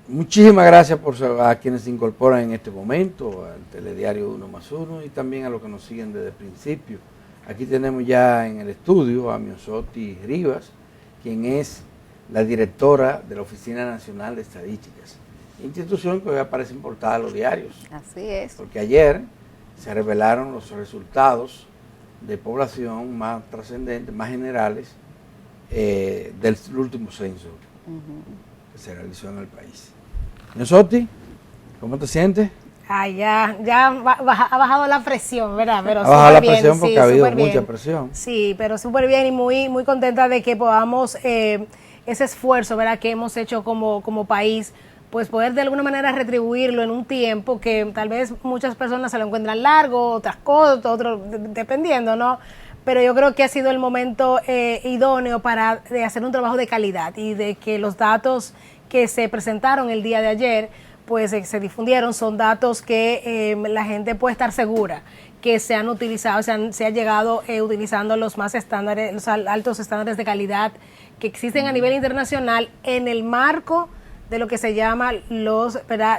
Muchísimas gracias a quienes se incorporan en este momento, al Telediario 1+1 y también a los que nos siguen desde el principio. Aquí tenemos ya en el estudio a Miosotti Rivas, quien es la directora de la Oficina Nacional de Estadísticas, institución que hoy aparece en portada de los diarios. Así es. Porque ayer se revelaron los resultados de población más trascendentes, más generales, del último censo que se realizó en el país. Miosotti, ¿cómo te sientes? Ya ha bajado la presión, ¿verdad? Pero ha bajado la bien, presión porque sí, ha habido bien. mucha presión. Sí, pero súper bien y muy contenta de que podamos, ese esfuerzo, ¿verdad?, que hemos hecho como país, pues poder de alguna manera retribuirlo en un tiempo que tal vez muchas personas se lo encuentran largo, otras corto, otros dependiendo, ¿no? Pero yo creo que ha sido el momento idóneo para hacer un trabajo de calidad y de que los datos que se presentaron el día de ayer, pues se difundieron, son datos que la gente puede estar segura que se han utilizado, se ha llegado utilizando los más estándares, los altos estándares de calidad que existen a nivel internacional en el marco de lo que se llama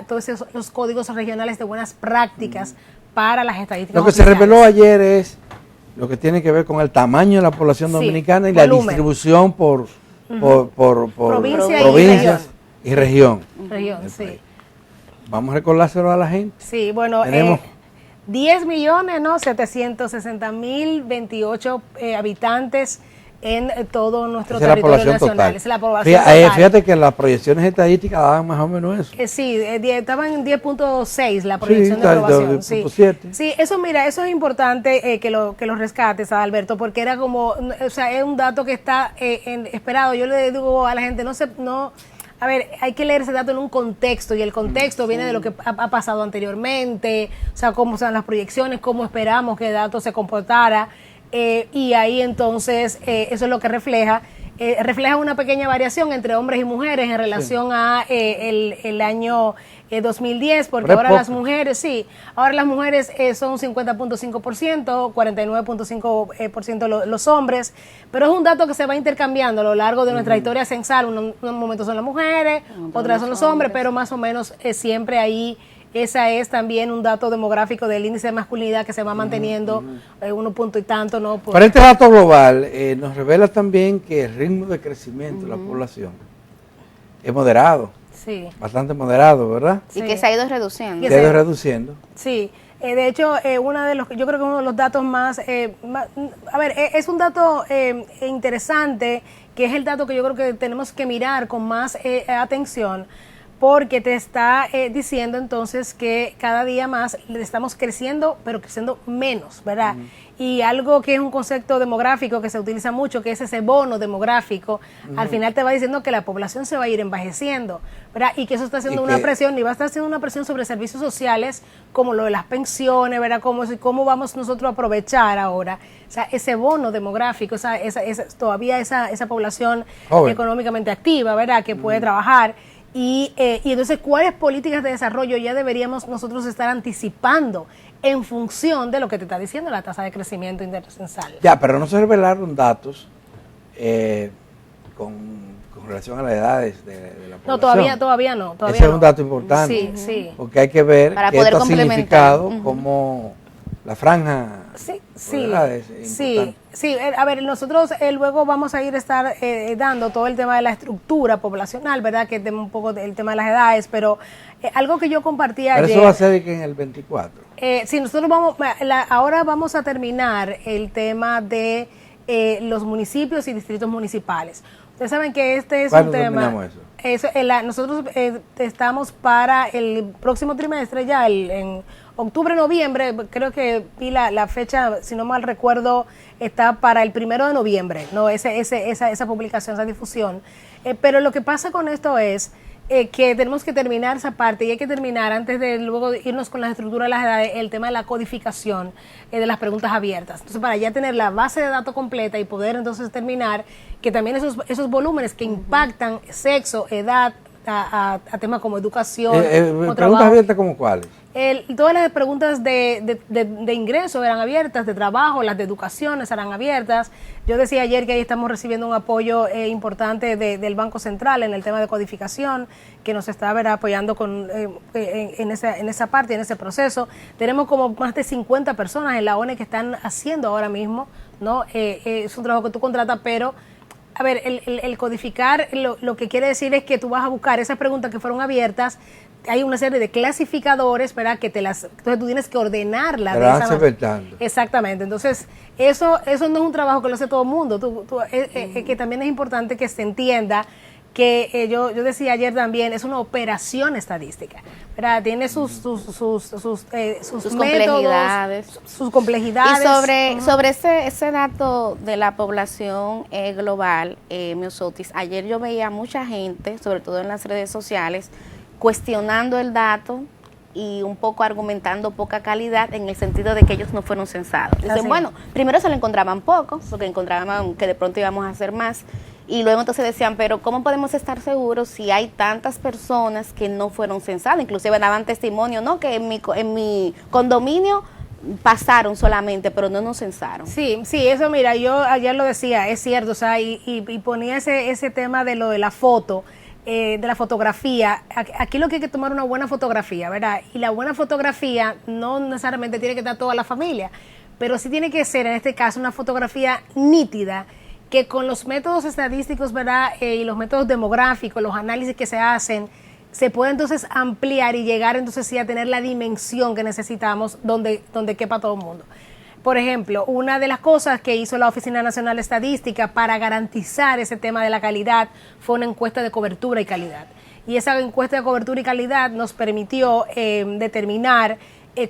todos los códigos regionales de buenas prácticas para las estadísticas. Lo que se reveló ayer es lo que tiene que ver con el tamaño de la población dominicana y volumen, la distribución por provincias y región. Sí. Vamos a recordárselo a la gente. Sí, bueno, tenemos 10.760.028 habitantes en todo nuestro territorio nacional. Es la población total. Fíjate que las proyecciones estadísticas daban más o menos eso. Sí, estaban en 10.6 la proyección de aprobación. Sí, eso es importante que lo rescates, Alberto, porque era como, es un dato que está esperado. Yo le digo a la gente, a ver, hay que leer ese dato en un contexto, y el contexto viene de lo que ha pasado anteriormente, cómo son las proyecciones, cómo esperamos que el dato se comportara, y ahí entonces eso es lo que refleja una pequeña variación entre hombres y mujeres en relación a el año 2010, porque ahora las mujeres, son 50.5%, 49.5% los hombres, pero es un dato que se va intercambiando a lo largo de nuestra historia censal. Unos momentos son las mujeres, otras son los hombres, pero más o menos siempre ahí. Esa es también un dato demográfico del índice de masculinidad que se va manteniendo 1 punto y tanto, ¿no? Pero este dato global nos revela también que el ritmo de crecimiento de la población es moderado. Sí. Bastante moderado, ¿verdad? Y que se ha ido reduciendo. Se ha ido reduciendo. Sí. De hecho, yo creo que uno de los datos más, es un dato interesante, que es el dato que yo creo que tenemos que mirar con más atención, porque te está diciendo entonces que cada día más le estamos creciendo, pero creciendo menos, ¿verdad? Y algo que es un concepto demográfico que se utiliza mucho, que es ese bono demográfico, al final te va diciendo que la población se va a ir envejeciendo, ¿verdad? Y que eso está haciendo una presión, y va a estar haciendo una presión sobre servicios sociales, como lo de las pensiones, ¿verdad? Cómo vamos nosotros a aprovechar ahora, ese bono demográfico, todavía esa población económicamente activa, ¿verdad? Que puede trabajar. Y entonces, ¿cuáles políticas de desarrollo ya deberíamos nosotros estar anticipando en función de lo que te está diciendo la tasa de crecimiento intercensal? Ya, pero no se revelaron datos con relación a las edades de la población. No, todavía no. Ese es un dato importante. Sí. Porque hay que ver para que poder esto ha significado como la franja. Sí. A ver, nosotros luego vamos a estar dando todo el tema de la estructura poblacional, ¿verdad? Que es un poco el tema de las edades, pero algo que yo compartí ayer. Pero eso va a ser que en el 24. Sí, nosotros ahora vamos a terminar el tema de los municipios y distritos municipales. Ustedes saben que este es un tema. Eso, nosotros estamos para el próximo trimestre, ya en octubre, noviembre, creo que vi la fecha, si no mal recuerdo, está para el 1 de noviembre, ¿no? Esa publicación, esa difusión. Pero lo que pasa con esto es que tenemos que terminar esa parte, y hay que terminar antes de luego irnos con la estructura de las edades, el tema de la codificación de las preguntas abiertas. Entonces, para ya tener la base de datos completa y poder entonces terminar que también esos volúmenes que impactan sexo, edad, a temas como educación. ¿Preguntas abiertas como cuáles? Todas las preguntas de ingreso eran abiertas, de trabajo, las de educación estarán abiertas. Yo decía ayer que ahí estamos recibiendo un apoyo importante del Banco Central en el tema de codificación, que nos está apoyando en esa parte, en ese proceso. Tenemos como más de 50 personas en la ONE que están haciendo ahora mismo, ¿no? Es un trabajo que tú contratas, pero a ver, el codificar lo que quiere decir es que tú vas a buscar esas preguntas que fueron abiertas. Hay una serie de clasificadores, ¿verdad? Entonces tú tienes que ordenarlas. Exactamente. Entonces, eso no es un trabajo que lo hace todo el mundo. Que también es importante que se entienda que yo decía ayer también, es una operación estadística, ¿verdad? Tiene sus complejidades. Sus complejidades. Y sobre ese dato de la población global, Miosotis, ayer yo veía a mucha gente, sobre todo en las redes sociales, cuestionando el dato y un poco argumentando poca calidad en el sentido de que ellos no fueron censados. Dicen, bueno, primero se lo encontraban poco, porque encontraban que de pronto íbamos a hacer más, y luego entonces decían, pero ¿cómo podemos estar seguros si hay tantas personas que no fueron censadas? Inclusive daban testimonio, ¿no? Que en mi condominio pasaron solamente, pero no nos censaron. Sí, eso mira, yo ayer lo decía, es cierto, o sea, y ponía ese tema de lo de la foto, de la fotografía. Aquí lo que hay que tomar una buena fotografía, ¿verdad? Y la buena fotografía no necesariamente tiene que estar toda la familia, pero sí tiene que ser, en este caso, una fotografía nítida, que con los métodos estadísticos, ¿verdad? Y los métodos demográficos, los análisis que se hacen, se puede entonces ampliar y llegar entonces sí a tener la dimensión que necesitamos donde quepa todo el mundo. Por ejemplo, una de las cosas que hizo la Oficina Nacional de Estadística para garantizar ese tema de la calidad fue una encuesta de cobertura y calidad. Y esa encuesta de cobertura y calidad nos permitió determinar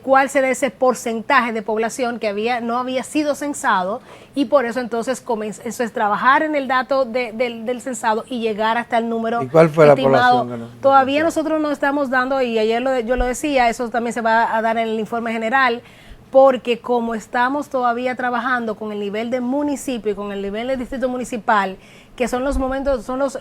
cuál será ese porcentaje de población que no había sido censado, y por eso entonces eso es trabajar en el dato del censado y llegar hasta el número estimado. ¿Y cuál fue la población? Todavía nosotros no estamos dando, y ayer yo lo decía, eso también se va a dar en el informe general, porque como estamos todavía trabajando con el nivel de municipio y con el nivel de distrito municipal, que son los momentos, son los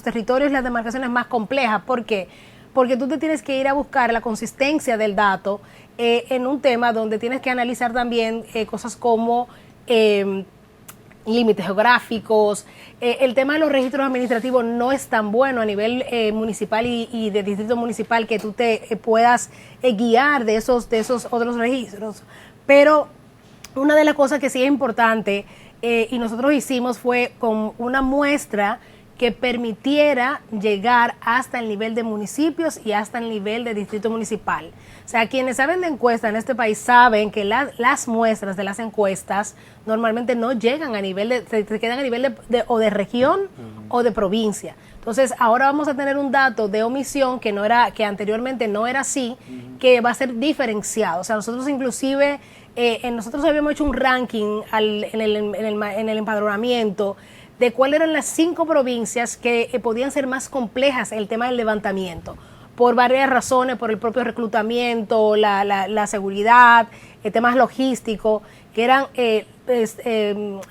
territorios y las demarcaciones más complejas. ¿Por qué? Porque tú te tienes que ir a buscar la consistencia del dato en un tema donde tienes que analizar también cosas como límites geográficos. El tema de los registros administrativos no es tan bueno a nivel municipal y de distrito municipal que tú te puedas guiar de esos otros registros. Pero una de las cosas que sí es importante y nosotros hicimos fue con una muestra que permitiera llegar hasta el nivel de municipios y hasta el nivel de distrito municipal. O sea, quienes saben de encuestas en este país saben que las muestras de las encuestas normalmente no llegan a nivel se quedan a nivel de región o de provincia. Entonces, ahora vamos a tener un dato de omisión que anteriormente no era así, que va a ser diferenciado. O sea, nosotros inclusive, nosotros habíamos hecho un ranking en el empadronamiento de cuáles eran las 5 provincias que podían ser más complejas en el tema del levantamiento, por varias razones, por el propio reclutamiento, la seguridad, temas logísticos, que eran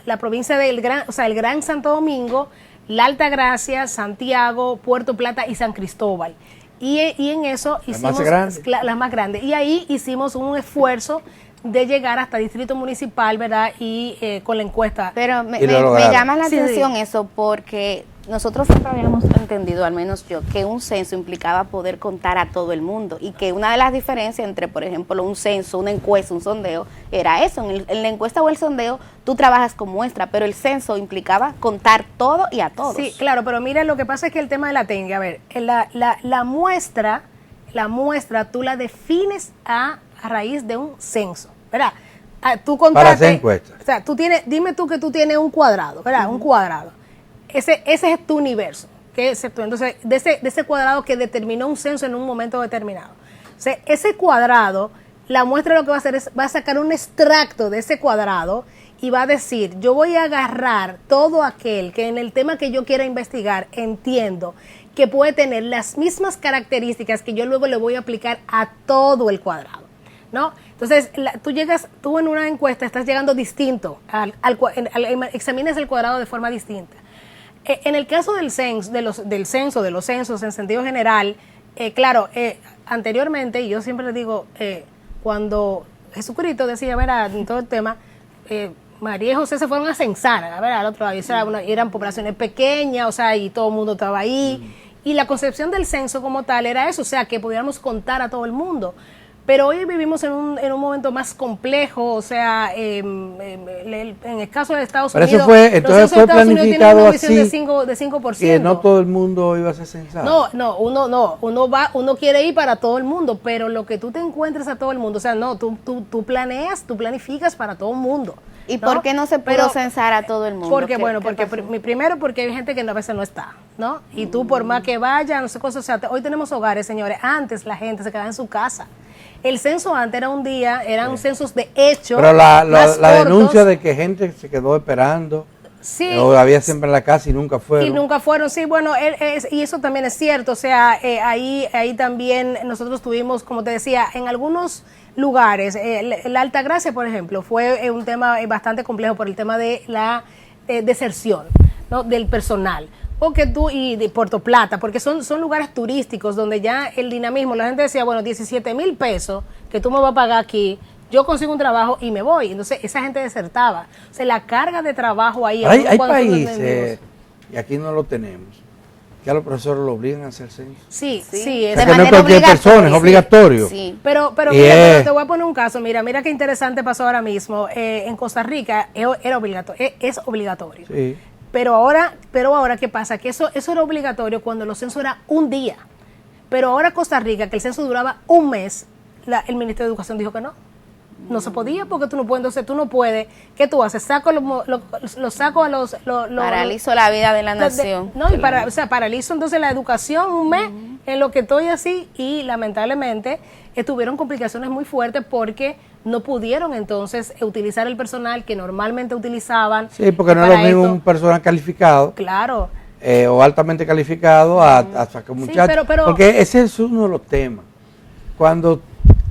la provincia del el Gran Santo Domingo, la Altagracia, Santiago, Puerto Plata y San Cristóbal. Y en eso hicimos las más grandes. Y ahí hicimos un esfuerzo de llegar hasta distrito municipal, ¿verdad? Y con la encuesta. Pero me llama la atención eso, porque nosotros siempre habíamos entendido, al menos yo, que un censo implicaba poder contar a todo el mundo, y que una de las diferencias entre, por ejemplo, un censo, una encuesta, un sondeo, era eso. En la encuesta o el sondeo tú trabajas con muestra, pero el censo implicaba contar todo y a todos. Sí, claro, pero mira, lo que pasa es que el tema de la TENG, a ver, la muestra tú la defines a raíz de un censo, ¿verdad? Tú contaste, para hacer encuestas. O sea, dime tú que tú tienes un cuadrado, ¿verdad? Un cuadrado. Ese es tu universo, que es tú. Entonces, de ese cuadrado que determinó un censo en un momento determinado. O sea, ese cuadrado, la muestra lo que va a hacer es, va a sacar un extracto de ese cuadrado y va a decir, yo voy a agarrar todo aquel que en el tema que yo quiera investigar entiendo que puede tener las mismas características que yo luego le voy a aplicar a todo el cuadrado, ¿no? Entonces, tú en una encuesta estás llegando distinto, examinas el cuadrado de forma distinta. En el caso del censo, de los censos en sentido general, claro, anteriormente, y yo siempre les digo, cuando Jesucristo decía, verá, en todo el tema, María y José se fueron a censar, a ver, al otro lado, eran poblaciones pequeñas, o sea, y todo el mundo estaba ahí, y la concepción del censo como tal era eso, o sea, que pudiéramos contar a todo el mundo. Pero hoy vivimos en un momento más complejo, o sea, en el caso de Estados Unidos, entonces fue planificado así, de 5%. Que no todo el mundo iba a ser censado. Uno quiere ir para todo el mundo, pero lo que tú te encuentres a todo el mundo, o sea, no, tú planificas para todo el mundo. ¿Y por qué no se pudo censar a todo el mundo? Porque primero porque hay gente que a veces no está, ¿no? Y tú por más que vaya, no sé cosas, o sea, hoy tenemos hogares, señores, antes la gente se quedaba en su casa. El censo antes era un día, eran censos de hecho. Pero la denuncia de que gente se quedó esperando, sí, o había siempre en la casa y nunca fueron. Y nunca fueron, sí, bueno, y eso también es cierto, o sea, ahí también nosotros tuvimos, como te decía, en algunos lugares, la Altagracia, por ejemplo, fue un tema bastante complejo por el tema de la deserción, ¿no? Del personal. Y de Puerto Plata, porque son lugares turísticos donde ya el dinamismo, la gente decía, bueno, 17,000 pesos que tú me vas a pagar aquí, yo consigo un trabajo y me voy. Entonces esa gente desertaba. O sea, la carga de trabajo ahí. Hay países, y aquí no lo tenemos, que a los profesores lo obligan a hacer censo. Sí. O sea, que no es cualquier persona, es obligatorio. Sí. Pero mira, te voy a poner un caso. Mira qué interesante pasó ahora mismo. En Costa Rica era obligatorio, es obligatorio. Sí. Pero ahora, ¿qué pasa? Que eso era obligatorio cuando los censos era un día. Pero ahora Costa Rica, que el censo duraba un mes, el Ministerio de Educación dijo que no. No se podía porque tú no puedes, entonces tú no puedes. ¿Qué tú haces? Los saco a los... Paralizo la vida de la nación. Paralizo entonces la educación un mes en lo que estoy así y lamentablemente tuvieron complicaciones muy fuertes porque no pudieron entonces utilizar el personal que normalmente utilizaban. Sí, porque no es lo mismo un personal calificado. Claro. O altamente calificado a sacar muchachos. Porque ese es uno de los temas. Cuando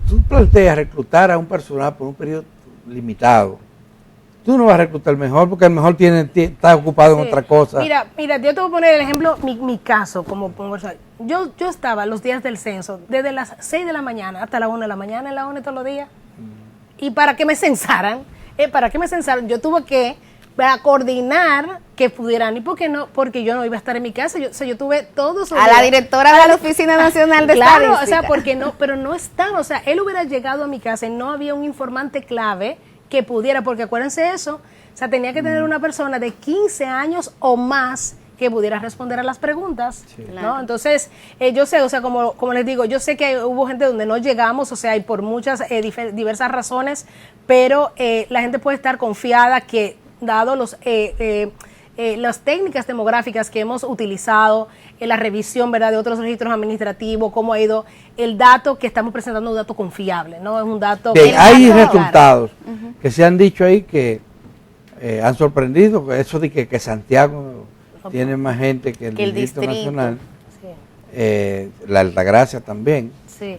tú planteas reclutar a un personal por un periodo limitado, tú no vas a reclutar mejor porque el mejor está ocupado en otra cosa. Mira, yo te voy a poner el ejemplo, mi caso como yo estaba los días del censo desde las 6 de la mañana hasta las 1 de la mañana en la ONU todos los días. Y para que me censaran, yo tuve que coordinar que pudieran, y porque yo no iba a estar en mi casa, yo tuve todos a la directora de la Oficina Nacional de Estadística. Claro, o sea, porque no, pero no estaba, o sea, él hubiera llegado a mi casa y no había un informante clave que pudiera, porque acuérdense eso, o sea, tenía que tener una persona de 15 años o más que pudiera responder a las preguntas, sí, ¿no? Claro. Entonces, yo sé, o sea, como les digo, yo sé que hubo gente donde no llegamos, o sea, y por muchas diversas razones, pero la gente puede estar confiada que, dado las técnicas demográficas que hemos utilizado en la revisión, ¿verdad?, de otros registros administrativos, cómo ha ido el dato que estamos presentando, un dato confiable, ¿no? Es un dato... Bien, hay resultados que se han dicho ahí que han sorprendido, eso de que Santiago tiene más gente que el Distrito Nacional, sí. La Altagracia también. Sí.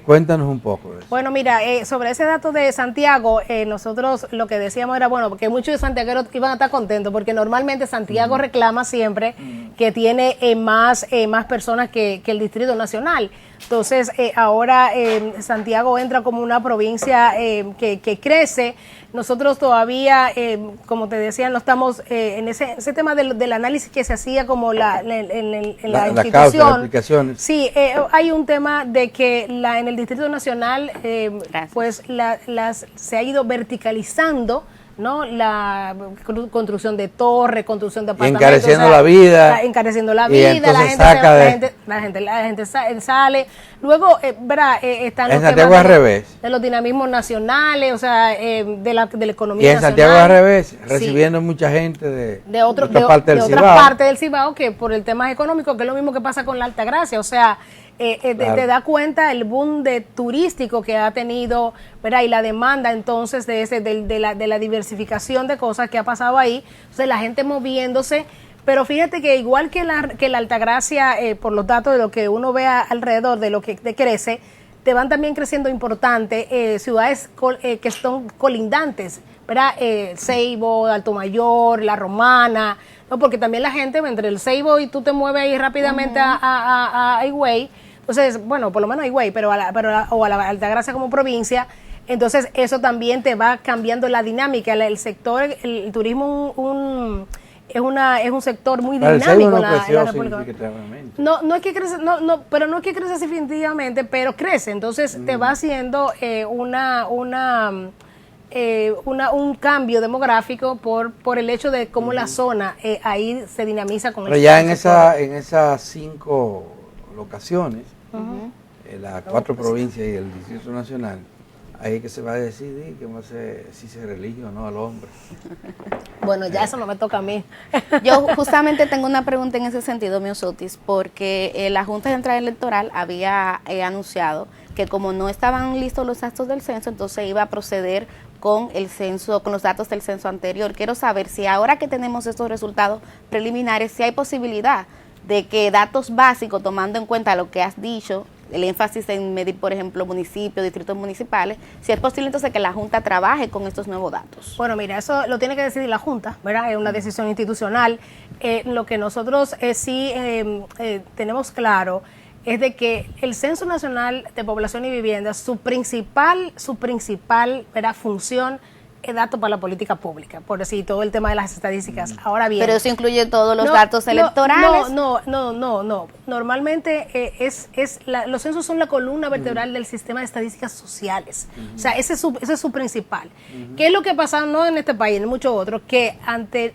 Cuéntanos un poco de eso. Bueno, mira, sobre ese dato de Santiago, nosotros lo que decíamos era, bueno, porque muchos santiagueros iban a estar contentos, porque normalmente Santiago reclama siempre que tiene más personas que el Distrito Nacional. Entonces, ahora Santiago entra como una provincia que crece. Nosotros todavía, como te decía, no estamos en ese tema del análisis que se hacía como en la institución. Causa, las aplicaciones. Sí, hay un tema de que en el Distrito Nacional, pues se ha ido verticalizando, ¿no? La construcción de torres, construcción de apartamentos, encareciendo la vida, la gente sale. Luego, están en los Santiago temas al revés, de los dinamismos nacionales, o sea, de la economía y en nacional. Santiago al revés, recibiendo mucha gente de otras partes del Cibao, que por el tema económico, que es lo mismo que pasa con la Altagracia, o sea, claro. Te da cuenta el boom turístico que ha tenido, ¿verdad? Y la demanda entonces de la diversificación de cosas que ha pasado ahí, entonces la gente moviéndose, pero fíjate que igual que la Altagracia, por los datos de lo que uno ve alrededor de lo que crece, te van también creciendo importante ciudades que son colindantes, ¿verdad? Ceibo, Alto Mayor, La Romana, ¿no? Porque también la gente entre el Ceibo y tú te mueves ahí rápidamente a Higüey, Entonces, bueno, por lo menos Higüey, pero a la Altagracia como provincia. Entonces, eso también te va cambiando la dinámica. El sector, el turismo es un sector muy dinámico en la República. No es que crece, pero no es que crece definitivamente, pero crece. Entonces, te va haciendo un cambio demográfico por el hecho de cómo la zona ahí se dinamiza con pero ya en esas 5 locaciones, las 4 provincias y el Distrito Nacional, ahí es que se va a decidir si se elige o no al hombre. Bueno, ya eso no me toca a mí. Yo justamente tengo una pregunta en ese sentido, Miosotis, porque la Junta Central Electoral había anunciado que como no estaban listos los datos del censo, entonces iba a proceder con el censo, con los datos del censo anterior. Quiero saber si ahora que tenemos estos resultados preliminares, si hay posibilidad de que datos básicos, tomando en cuenta lo que has dicho, el énfasis en medir, por ejemplo, municipios, distritos municipales, si es posible entonces que la Junta trabaje con estos nuevos datos. Bueno, mira, eso lo tiene que decidir la Junta, ¿verdad? Es una decisión institucional. Lo que nosotros sí tenemos claro es de que el Censo Nacional de Población y Vivienda, su principal, ¿verdad?, función es dato para la política pública, por decir, todo el tema de las estadísticas. Ahora bien, pero eso incluye todos los datos electorales. No. Normalmente los censos son la columna vertebral del sistema de estadísticas sociales. O sea, ese es su principal. ¿Qué es lo que pasa no en este país, en muchos otros? Que ante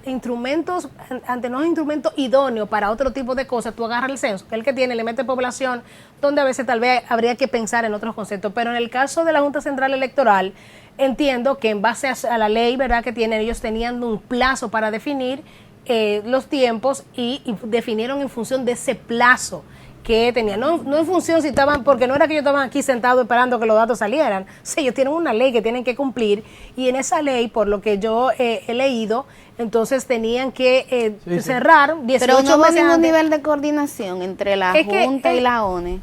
no instrumentos idóneos para otro tipo de cosas, tú agarras el censo, que es el que tiene, le mete población, donde a veces tal vez habría que pensar en otros conceptos. Pero en el caso de la Junta Central Electoral, entiendo que en base a la ley, ¿verdad?, que tienen, ellos tenían un plazo para definir los tiempos y definieron en función de ese plazo que tenían. No en función si estaban, porque no era que ellos estaban aquí sentados esperando que los datos salieran. Sí, ellos tienen una ley que tienen que cumplir y en esa ley, por lo que yo he leído, entonces tenían que cerrar 18 meses. Pero no hubo ningún nivel de coordinación entre la Junta y la ONE.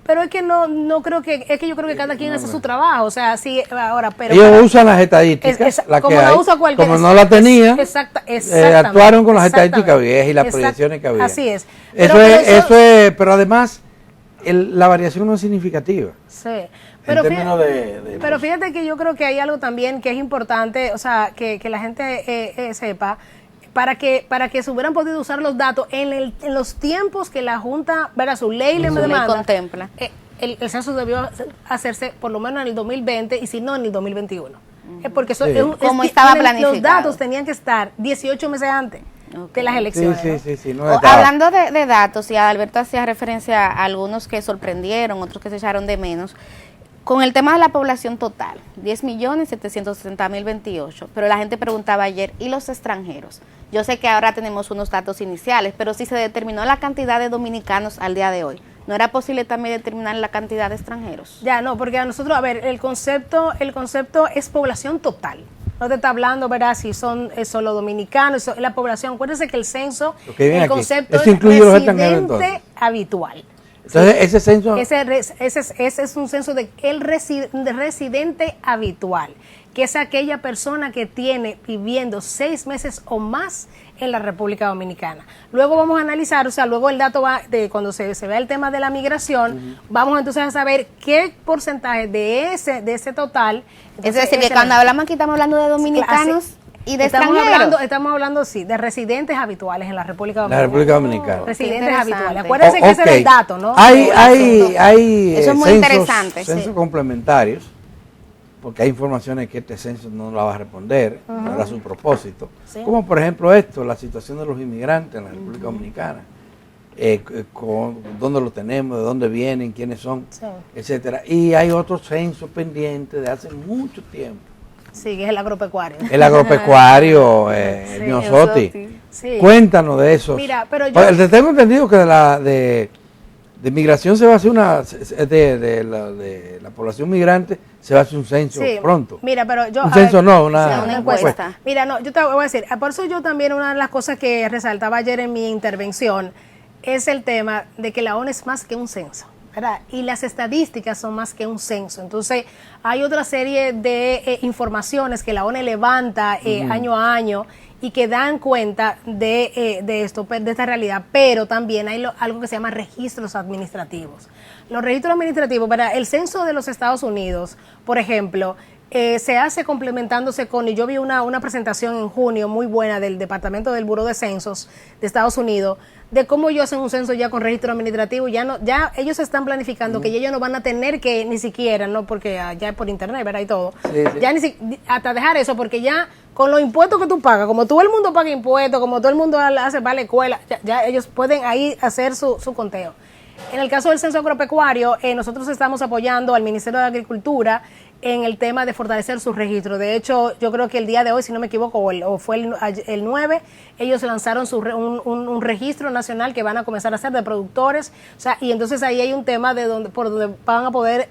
Pero es que no creo que, es que yo creo que cada quien hace su trabajo, o sea, sí, ahora, pero... Ellos usan las estadísticas, como no usa cualquier... Como no la tenían, actuaron con las estadísticas viejas y las proyecciones que había. Así es. Eso es, pero además, la variación no es significativa. Sí. Pero fíjate que yo creo que hay algo también que es importante, o sea, que la gente sepa, para que se hubieran podido usar los datos en los tiempos que la Junta, ¿verdad?, su ley le demanda, contempla. El censo debió hacerse por lo menos en el 2020 y si no en el 2021. Porque eso como estaba planificado. Los datos tenían que estar 18 meses antes de las elecciones. Sí, hablando de datos, y Alberto hacía referencia a algunos que sorprendieron, otros que se echaron de menos. Con el tema de la población total, 10.760.028, pero la gente preguntaba ayer, ¿y los extranjeros? Yo sé que ahora tenemos unos datos iniciales, pero si se determinó la cantidad de dominicanos al día de hoy, ¿no era posible también determinar la cantidad de extranjeros? Ya, no, porque a nosotros, a ver, el concepto es población total. No te está hablando, ¿verdad?, si son solo dominicanos, es la población. Acuérdense que el censo, el concepto es residente habitual. Entonces, ese censo... Ese es un censo de residente habitual, que es aquella persona que tiene viviendo 6 meses o más en la República Dominicana. Luego vamos a analizar, o sea, luego el dato va de cuando se vea el tema de la migración, vamos entonces a saber qué porcentaje de ese total... Entonces, es decir, que cuando hablamos aquí estamos hablando de dominicanos... ¿Y de extranjeros? Estamos hablando, sí, de residentes habituales en la República Dominicana. La República Dominicana. Residentes habituales. Acuérdense que ese es el dato, ¿no? Hay eso es muy interesante. Censos complementarios, porque hay informaciones que este censo no la va a responder, no era su propósito. Sí. Como por ejemplo la situación de los inmigrantes en la República Dominicana. Dónde lo tenemos, de dónde vienen, quiénes son, etcétera. Y hay otros censos pendientes de hace mucho tiempo. Sí, que es el agropecuario. El agropecuario, Miosotis. Sí. Cuéntanos de eso. Mira, pero yo... tengo entendido que de migración se va a hacer de la población migrante se va a hacer un censo pronto. Mira, pero yo... Un censo una encuesta. Mira, no, yo te voy a decir, por eso yo también una de las cosas que resaltaba ayer en mi intervención es el tema de que la ONU es más que un censo, ¿verdad? Y las estadísticas son más que un censo. Entonces, hay otra serie de informaciones que la ONU levanta año a año y que dan cuenta de esta realidad, pero también hay algo que se llama registros administrativos. los registros administrativos, para el censo de los Estados Unidos, por ejemplo, se hace complementándose con, y yo vi una presentación en junio muy buena del Departamento del Buró de Censos de Estados Unidos, de cómo ellos hacen un censo ya con registro administrativo. Ya ellos están planificando que ellos no van a tener que ni siquiera, no porque ya es por internet, ¿verdad? Y todo, ya hasta dejar eso, porque ya con los impuestos que tú pagas, como todo el mundo paga impuestos, como todo el mundo va a la escuela, ya ellos pueden ahí hacer su conteo. En el caso del censo agropecuario, nosotros estamos apoyando al Ministerio de Agricultura en el tema de fortalecer su registro. De hecho, yo creo que el día de hoy, si no me equivoco, o fue el 9, ellos lanzaron un registro nacional que van a comenzar a hacer de productores. O sea, y entonces ahí hay un tema por donde van a poder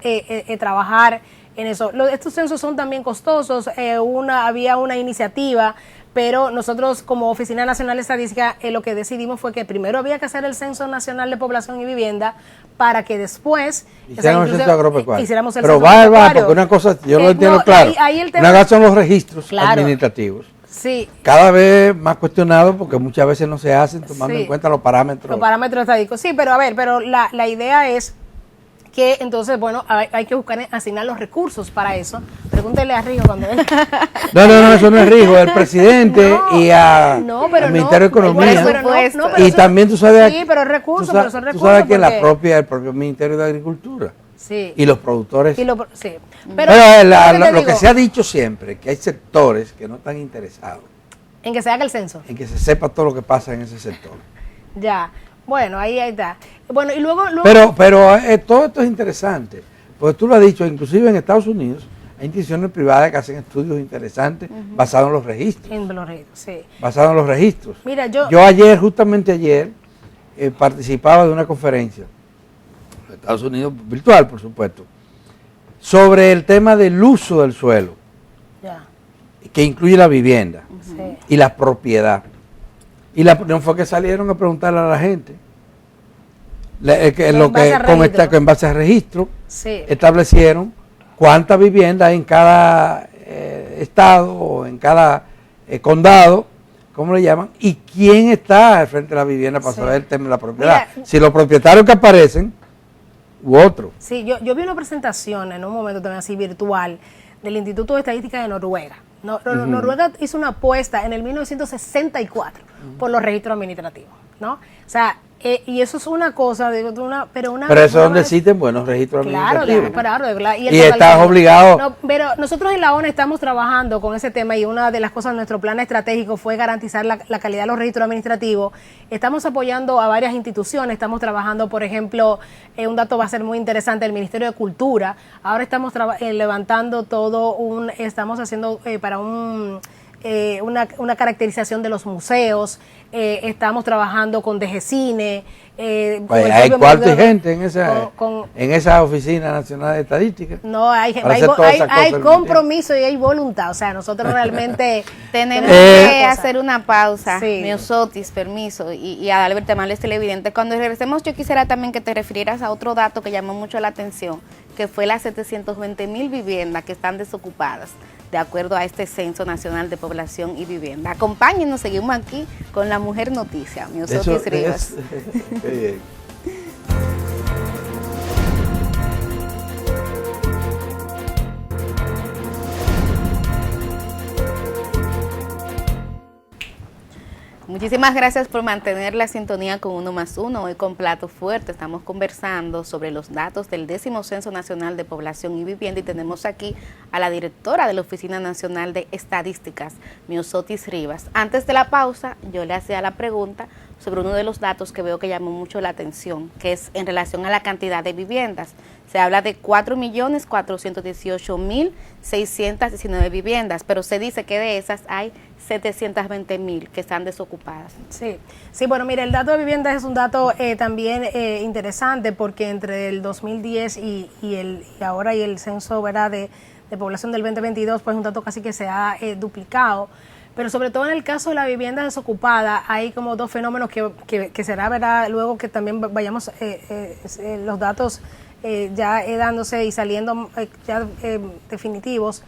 trabajar en eso. Estos censos son también costosos. Había una iniciativa, pero nosotros como Oficina Nacional de Estadística lo que decidimos fue que primero había que hacer el Censo Nacional de Población y Vivienda para que después hiciéramos el censo agropecuario. Pero va, porque una cosa, yo lo entiendo claro, una cosa son los registros administrativos. Sí. Cada vez más cuestionados porque muchas veces no se hacen tomando en cuenta los parámetros. Los parámetros estadísticos, sí, pero la idea es que entonces, bueno, hay que buscar asignar los recursos para eso. Pregúntele a Rijo cuando venga. No, eso no es Rijo, el presidente y al Ministerio de Economía. Y también tú sabes... Sí, pero recursos, pero son recursos. Tú sabes que el propio Ministerio de Agricultura y los productores... Sí. Pero lo que se ha dicho siempre, que hay sectores que no están interesados. En que se haga el censo. En que se sepa todo lo que pasa en ese sector. Ya. Bueno, ahí está. Bueno, y luego... Pero todo esto es interesante, porque tú lo has dicho, inclusive en Estados Unidos hay instituciones privadas que hacen estudios interesantes basados en los registros. Basados en los registros. Mira, yo justamente ayer, participaba de una conferencia de Estados Unidos, virtual por supuesto, sobre el tema del uso del suelo, que incluye la vivienda y la propiedad. Y la opinión fue que salieron a preguntarle a la gente, en base a registro, establecieron cuántas viviendas hay en cada estado o en cada condado, ¿cómo le llaman? Y quién está al frente de la vivienda para saber el tema de la propiedad. Mira, si los propietarios que aparecen u otros. Sí, yo vi una presentación en un momento también así virtual del Instituto de Estadística de Noruega. Noruega hizo una apuesta en el 1964 por los registros administrativos, ¿no? O sea, y eso es una cosa, pero eso es donde existen buenos registros administrativos. Claro, y estás obligado. No, pero nosotros en la ONU estamos trabajando con ese tema y una de las cosas de nuestro plan estratégico fue garantizar la calidad de los registros administrativos. Estamos apoyando a varias instituciones, estamos trabajando, por ejemplo, un dato va a ser muy interesante, el Ministerio de Cultura. Ahora estamos levantando estamos haciendo para una caracterización de los museos, estamos trabajando con DGCINE. Hay cuarto y gente en esa Oficina Nacional de Estadística. No, hay compromiso y hay voluntad. O sea, nosotros realmente tenemos que hacer una pausa. Miosotis, permiso, y a Adalberto, amables televidentes. Cuando regresemos, yo quisiera también que te refirieras a otro dato que llamó mucho la atención, que fue las 720,000 viviendas que están desocupadas, de acuerdo a este Censo Nacional de Población y Vivienda. Acompáñenos, seguimos aquí con la Mujer Noticia, Miosotis Rivas. Muchísimas gracias por mantener la sintonía con Uno Más Uno. Hoy con Plato Fuerte estamos conversando sobre los datos del 10º Censo Nacional de Población y Vivienda y tenemos aquí a la directora de la Oficina Nacional de Estadísticas, Miosotis Rivas. Antes de la pausa, yo le hacía la pregunta sobre uno de los datos que veo que llamó mucho la atención, que es en relación a la cantidad de viviendas. Se habla de 4.418.619 viviendas, pero se dice que de esas hay 720,000 que están desocupadas. Sí, bueno, mira, el dato de viviendas es un dato también interesante porque entre el 2010 y ahora el censo, ¿verdad?, de población del 2022, pues un dato casi que se ha duplicado. Pero sobre todo en el caso de la vivienda desocupada hay como dos fenómenos que será, ¿verdad?, luego que también vayamos los datos ya dándose y saliendo definitivos,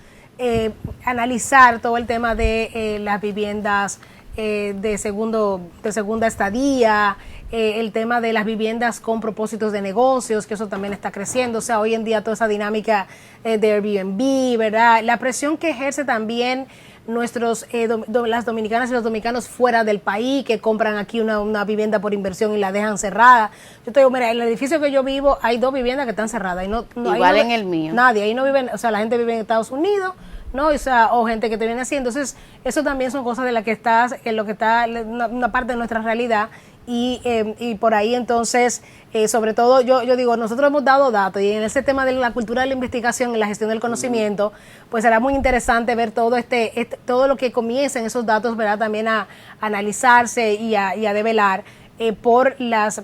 analizar todo el tema de las viviendas de segunda estadía, el tema de las viviendas con propósitos de negocios, que eso también está creciendo. O sea, hoy en día toda esa dinámica de Airbnb, ¿verdad? La presión que ejerce también las dominicanas y los dominicanos fuera del país, que compran aquí una vivienda por inversión y la dejan cerrada. Yo te digo, mira, en el edificio que yo vivo hay 2 viviendas que están cerradas. Y igual en el mío. Nadie, ahí no viven, o sea, la gente vive en Estados Unidos, ¿no? O sea, o gente que te viene así. Entonces, eso también son cosas de las que una parte de nuestra realidad. Y por ahí entonces, sobre todo, yo digo, nosotros hemos dado datos y en ese tema de la cultura de la investigación y la gestión del conocimiento, pues será muy interesante ver todo lo que comiencen esos datos, ¿verdad? También a analizarse y a develar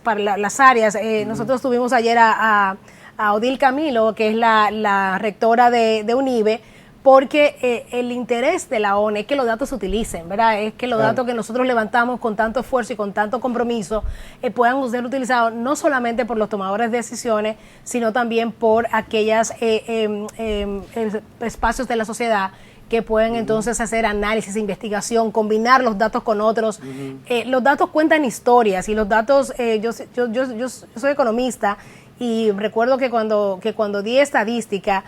para las áreas. Nosotros tuvimos ayer a Odil Camilo, que es la rectora de UNIBE, porque el interés de la ONU es que los datos se utilicen, ¿verdad? Es que los datos que nosotros levantamos con tanto esfuerzo y con tanto compromiso puedan ser utilizados no solamente por los tomadores de decisiones, sino también por aquellos espacios de la sociedad que pueden entonces hacer análisis, investigación, combinar los datos con otros. Los datos cuentan historias y los datos, yo soy economista y recuerdo que cuando di estadística,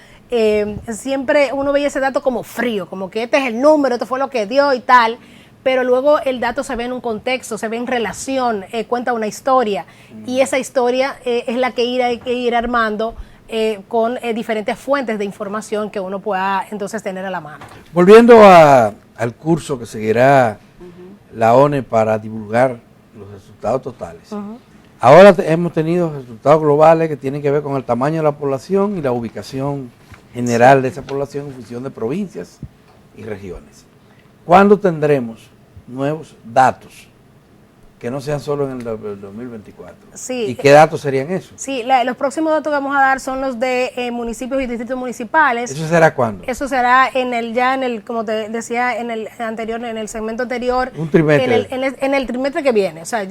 siempre uno veía ese dato como frío, como que este es el número, esto fue lo que dio y tal, pero luego el dato se ve en un contexto, se ve en relación, cuenta una historia, y esa historia es la que hay que ir armando con diferentes fuentes de información que uno pueda entonces tener a la mano. Volviendo al curso que seguirá la ONE para divulgar los resultados totales. Ahora hemos tenido resultados globales que tienen que ver con el tamaño de la población y la ubicación general de esa población en función de provincias y regiones. ¿Cuándo tendremos nuevos datos que no sean solo en el 2024? Sí. ¿Y qué datos serían esos? Sí, los próximos datos que vamos a dar son los de municipios y distritos municipales. ¿Eso será cuándo? Eso será como te decía en el segmento anterior. Un trimestre. En el trimestre que viene. O sea,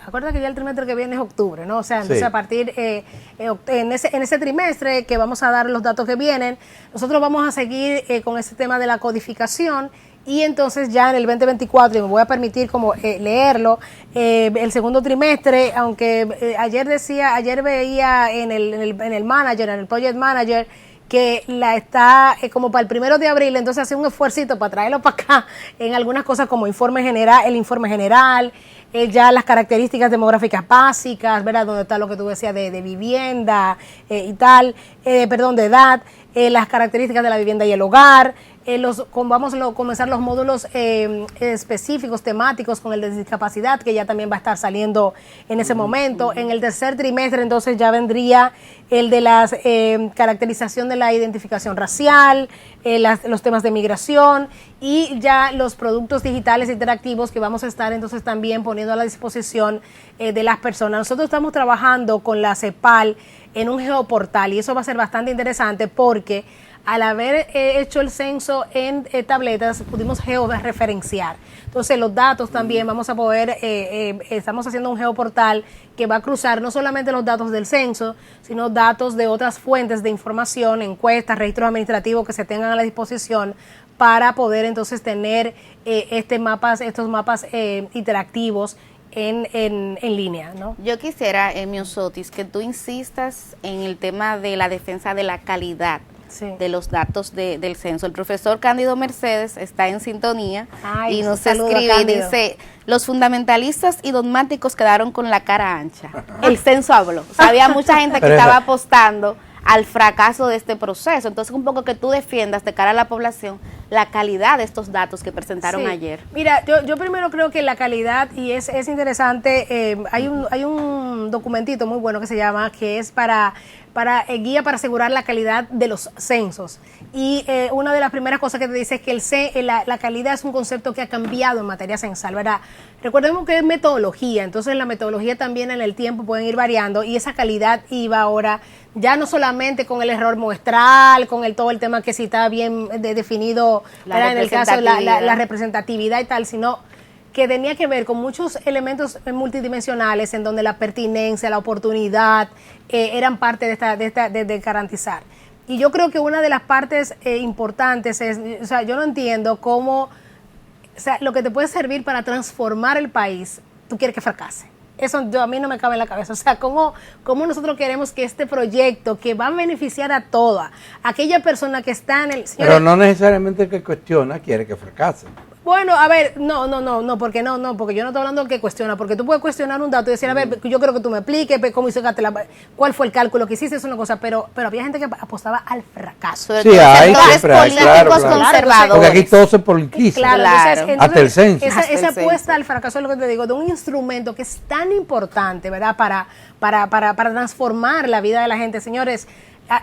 acuérdate que ya el trimestre que viene es octubre, ¿no? O sea, entonces a partir, en ese trimestre que vamos a dar los datos que vienen, nosotros vamos a seguir con ese tema de la codificación. Y entonces ya en el 2024, y me voy a permitir como leerlo, el segundo trimestre, aunque ayer veía en el manager, en el project manager, que la está como para el 1 de abril, entonces hace un esfuercito para traerlo para acá en algunas cosas como el informe general, ya las características demográficas básicas, ¿verdad? Donde está lo que tú decías de vivienda y tal, de edad, las características de la vivienda y el hogar. Vamos a comenzar los módulos específicos, temáticos con el de discapacidad, que ya también va a estar saliendo en ese momento. En el tercer trimestre, entonces, ya vendría el de la caracterización de la identificación racial, los temas de migración y ya los productos digitales interactivos que vamos a estar entonces también poniendo a la disposición de las personas. Nosotros estamos trabajando con la CEPAL en un geoportal y eso va a ser bastante interesante porque al haber hecho el censo en tabletas, pudimos georreferenciar. Entonces, los datos también vamos a poder, estamos haciendo un geoportal que va a cruzar no solamente los datos del censo, sino datos de otras fuentes de información, encuestas, registros administrativos que se tengan a la disposición para poder entonces tener estos mapas interactivos en línea, ¿no? Yo quisiera, Miosotis, que tú insistas en el tema de la defensa de la calidad. Sí. De los datos del censo. El profesor Cándido Mercedes está en sintonía y nos escribe y dice: los fundamentalistas y dogmáticos quedaron con la cara ancha. El censo habló. O sea, había mucha gente que estaba apostando al fracaso de este proceso. Entonces, un poco que tú defiendas de cara a la población la calidad de estos datos que presentaron ayer. Mira, yo primero creo que la calidad, y es interesante, hay un documentito muy bueno que se llama, que es para guía para asegurar la calidad de los censos. Y una de las primeras cosas que te dice es que la calidad es un concepto que ha cambiado en materia censal, ¿verdad? Recordemos que es metodología, entonces la metodología también en el tiempo pueden ir variando y esa calidad iba ahora ya no solamente con el error muestral, con todo el tema que si está bien definido en el caso de la representatividad y tal, sino que tenía que ver con muchos elementos multidimensionales en donde la pertinencia, la oportunidad eran parte de garantizar. Y yo creo que una de las partes importantes es, o sea, yo no entiendo cómo o sea, lo que te puede servir para transformar el país, tú quieres que fracase. Eso a mí no me cabe en la cabeza. O sea, ¿cómo nosotros queremos que este proyecto que va a beneficiar a toda aquella persona que está en el... Pero no necesariamente el que cuestiona quiere que fracase. Bueno, a ver, porque yo no estoy hablando del que cuestiona, porque tú puedes cuestionar un dato y decir, a ver, yo creo que tú me expliques cómo hiciste cuál fue el cálculo que hiciste, es una cosa, pero había gente que apostaba al fracaso. Sí, hay siempre hay, claro, conservadores. Porque aquí todo se politiza. Claro. Entonces, hasta el censo. Esa apuesta al fracaso es lo que te digo, de un instrumento que es tan importante, ¿verdad? Para transformar la vida de la gente, señores.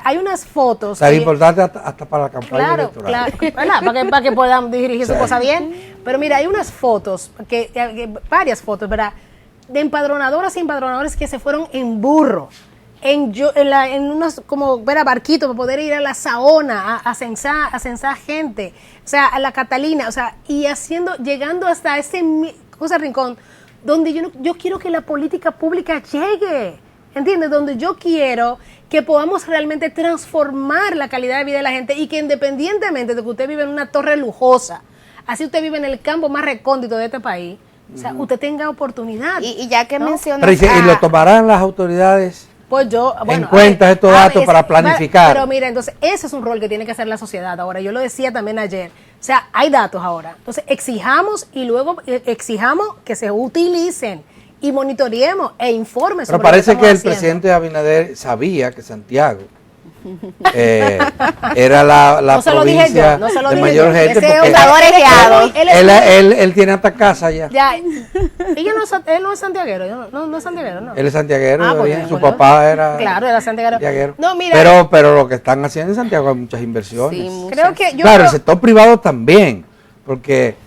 Hay unas fotos. Tan importante hasta para la campaña electoral. Claro, para que puedan dirigir su cosa bien. Pero mira, hay unas fotos, varias fotos, ¿verdad? De empadronadoras y empadronadores que se fueron en burro, en unos como barquitos para poder ir a la Saona a censar gente, o sea, a la Catalina, o sea, y llegando hasta ese rincón donde yo quiero que la política pública llegue. ¿Entiendes? Donde yo quiero que podamos realmente transformar la calidad de vida de la gente y que independientemente de que usted vive en una torre lujosa, así usted vive en el campo más recóndito de este país, o sea, usted tenga oportunidad. Y ya que mencionas... Pero, ¿y lo tomarán las autoridades en cuenta estos datos para planificar? Pero mira, entonces ese es un rol que tiene que hacer la sociedad ahora. Yo lo decía también ayer. O sea, hay datos ahora. Entonces exijamos y luego exijamos que se utilicen y monitoreemos e informe sobre lo que parece que el haciendo. Presidente Abinader sabía que Santiago era la provincia de mayor gente. Él tiene hasta casa ya. Él no es santiaguero, no es santiaguero, no. Él es santiaguero, su papá era santiaguero. No, mira, pero lo que están haciendo en Santiago hay muchas inversiones. Sí, muchas. El sector privado también, porque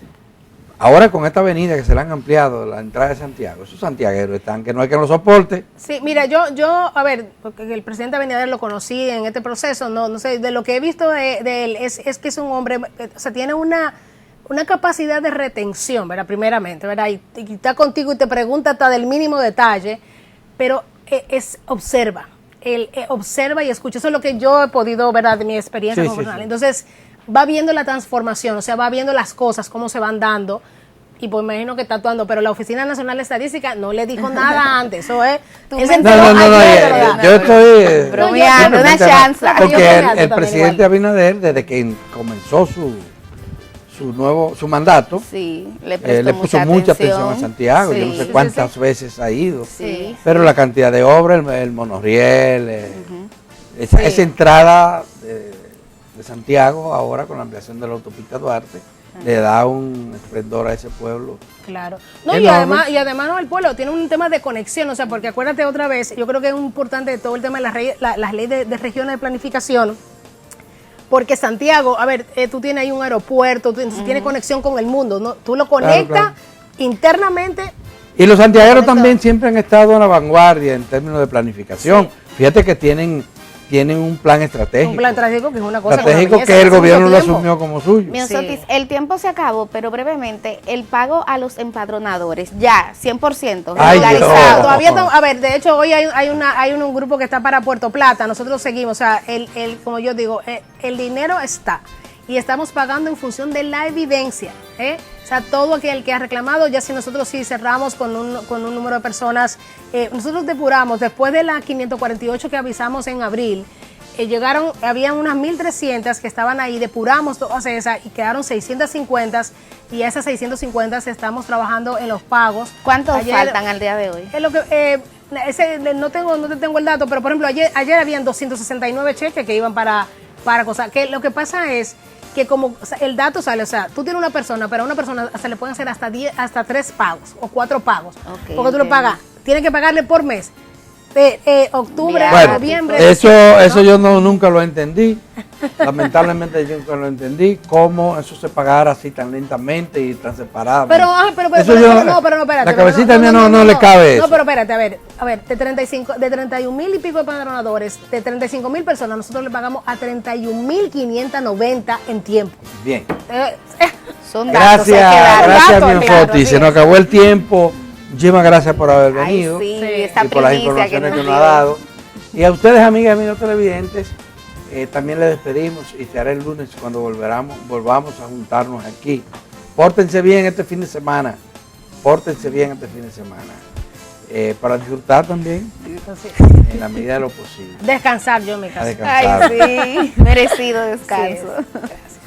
ahora con esta avenida que se le han ampliado la entrada de Santiago, esos santiagueros están, que no hay que los soporte. Sí, mira, a ver, porque el presidente Abinader lo conocí en este proceso, no sé, de lo que he visto de él es que es un hombre, o sea, tiene una capacidad de retención, ¿verdad? Primeramente, ¿verdad? Y está contigo y te pregunta hasta del mínimo detalle, pero observa, él observa y escucha. Eso es lo que yo he podido, ¿verdad? De mi experiencia profesional. Sí. Entonces, va viendo la transformación, o sea, va viendo las cosas, cómo se van dando, y pues me imagino que está actuando, pero la Oficina Nacional de Estadística no le dijo nada antes, eso es... No, yo estoy... bromeando, una chance. Porque el presidente Abinader, desde que comenzó su mandato, sí, le puso mucha atención a Santiago. Sí, yo no sé cuántas veces ha ido, pero la cantidad de obras, el monorriel, esa entrada de Santiago ahora con la ampliación de la autopista Duarte le da un esplendor a ese pueblo. Claro. No, y además no, el pueblo tiene un tema de conexión, o sea, porque acuérdate otra vez, yo creo que es importante todo el tema de las leyes de regiones de planificación, porque Santiago, a ver, tú tienes ahí un aeropuerto, tienes conexión con el mundo, ¿no? Tú lo conectas internamente. Y los santiagueros también siempre han estado en la vanguardia en términos de planificación. Sí. Fíjate que tienen un plan estratégico. Un plan estratégico que es una cosa estratégico que el gobierno lo asumió como suyo. Miosotis, el tiempo se acabó, pero brevemente, el pago a los empadronadores, ya, 100%, regularizado. Todavía a ver, de hecho, hoy hay un grupo que está para Puerto Plata, nosotros seguimos, o sea, como yo digo, el dinero está, y estamos pagando en función de la evidencia, O sea, todo aquel que ha reclamado, ya si nosotros sí cerramos con un número de personas, nosotros depuramos, después de las 548 que avisamos en abril, habían unas 1.300 que estaban ahí, depuramos todas esas y quedaron 650 y a esas 650 estamos trabajando en los pagos. ¿Cuántos faltan al día de hoy? Es lo que, no te tengo el dato, pero por ejemplo, ayer habían 269 cheques que iban para cosas, que lo que pasa es que como el dato sale, o sea, tú tienes una persona, pero a una persona se le pueden hacer hasta 3 pagos o 4 pagos, porque tú lo pagas, tienes que pagarle por mes, de octubre a noviembre. Eso yo nunca lo entendí, lamentablemente yo nunca lo entendí, cómo eso se pagara así tan lentamente y tan separado. Pero espérate. La cabecita mía no le cabe eso. No, pero espérate, a ver, de 31,000 y pico de empadronadores, de 35,000 personas, nosotros le pagamos a 31,590 en tiempo. Bien. Son datos, gracias, Miosotis. Se nos acabó el tiempo. Muchísimas gracias por haber venido y por las informaciones que nos ha dado. Y a ustedes, amigas y amigos televidentes, también les despedimos y se hará el lunes cuando volvamos a juntarnos aquí pórtense bien este fin de semana. Pórtense bien este fin de semana. Para disfrutar también, en la medida de lo posible. Descansar, yo me caso. Ay, sí, merecido descanso. Sí, gracias.